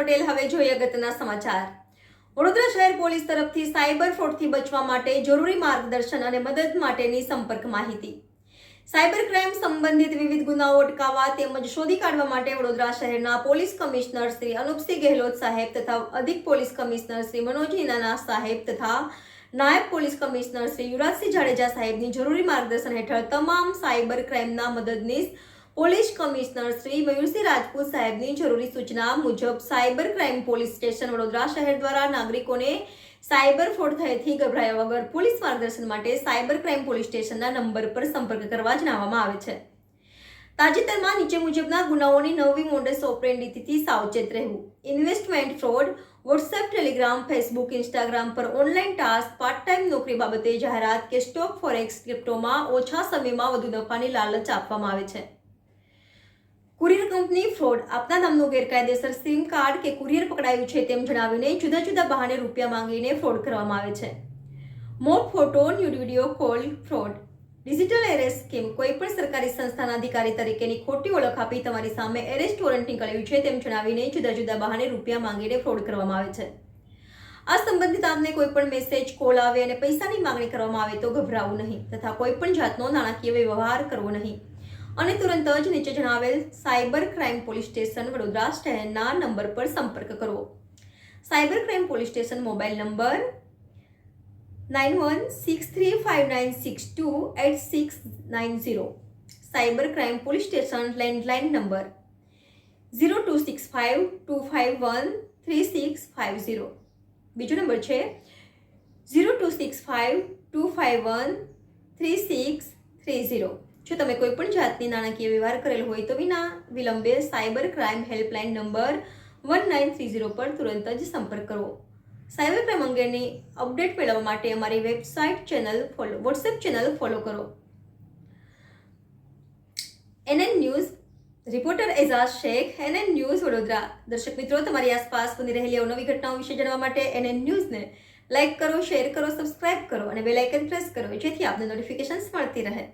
પટેલ। હવે જોઈએ અગત્યના સમાચાર। વડોદરા શહેર પોલીસ તરફથી સાયબર ફ્રોડથી બચવા માટે જરૂરી માર્ગદર્શન અને મદદ માટેની સંપર્ક માહિતી। સાયબર ક્રાઇમ સંબંધિત વિવિધ ગુનાઓ અટકાવવા તેમજ શોધી કાઢવા માટે વડોદરા શહેરના પોલીસ કમિશનર શ્રી અનુપસિંહ ગેહલોત સાહેબ તથા અધિક પોલીસ કમિશનર શ્રી મનોજ હિનાના સાહેબ તથા નાયબ પોલીસ કમિશનર શ્રી યુવરાજસિંહ જાડેજા સાહેબની જરૂરી માર્ગદર્શન હેઠળ તમામ સાયબર ક્રાઇમના મદદનીશ પોલીસ કમિશનર શ્રી મયુરસિંહ રાજપૂત સાહેબની જરૂરી સૂચના મુજબ cyber crime police station Vadodara શહેર દ્વારા નાગરિકોને સાયબર ફ્રોડ થયેથી ગભરાયા વગર પોલીસ માર્ગદર્શન માટે સાયબર ક્રાઇમ પોલીસ સ્ટેશનના નંબર પર સંપર્ક કરવા જણાવવામાં આવે છે। તાજેતરમાં નીચે મુજબના ગુનાઓની નવી મોડસ ઓપરેન્ડીથી સાવચેત રહેવું। Investment fraud, WhatsApp, Telegram, Facebook, Instagram પર ઓનલાઈન ટાસ્ક, પાર્ટ ટાઈમ નોકરી બાબતે જાહેરાત કે સ્ટોક ફોરેક્સ ક્રિપ્ટોમાં ઓછા સમયમાં વધુ નફાની લાલચ આપવામાં આવે છે। કુરિયર કંપની ફ્રોડ, આપના નામનું ગેરકાયદેસર સિમ કાર્ડ કે કુરિયર પકડાયું છે તેમ જણાવીને જુદા જુદા બહાને રૂપિયા માંગીને ફ્રોડ કરવામાં આવે છે। Mock photo, nude video call fraud, digital arrest scheme, કોઈ પણ સરકારી સંસ્થાના અધિકારી તરીકેની ખોટી ઓળખ આપી તમારી સામે એરેસ્ટ વોરંટ નીકળ્યું છે તેમ જણાવીને જુદા જુદા બહાને રૂપિયા માંગીને ફ્રોડ કરવામાં આવે છે। આ સંબંધિત આપને કોઈ પણ મેસેજ, કોલ આવે અને પૈસાની માંગણી કરવામાં આવે તો ગભરાવું નહીં તથા કોઈ પણ જાતનો નાણાકીય વ્યવહાર કરવો નહીં અને તુરંત જ નીચે જણાવેલ cyber crime police station Vadodara શહેરના નંબર પર સંપર્ક કરો। Cyber crime police station mobile number 916359628690। Cyber crime police station landline number 026525133650। બીજો નંબર છે 026525133630। જો તમે કોઈ પણ જાતની નાણાકીય વ્યવહાર કરેલ હોય તો વિના વિલંબે સાયબર ક્રાઇમ હેલ્પલાઇન નંબર 1930 પર તુરંત જ સંપર્ક કરો। સાયબર ક્રાઇમ અંગેની અપડેટ મેળવવા માટે અમારી વેબસાઇટ વોટ્સએપ ચેનલ ફોલો કરો। NN news reporter Ejaz Shaikh, NN news Vadodara. દર્શક મિત્રો, તમારી આસપાસ બની રહેલી અવનવી ઘટનાઓ વિશે જાણવા માટે NN ન્યૂઝને લાઇક કરો, શેર કરો, સબસ્ક્રાઇબ કરો અને બેલ આઇકન પ્રેસ કરો જેથી આપને નોટિફિકેશન્સ મળતી રહે।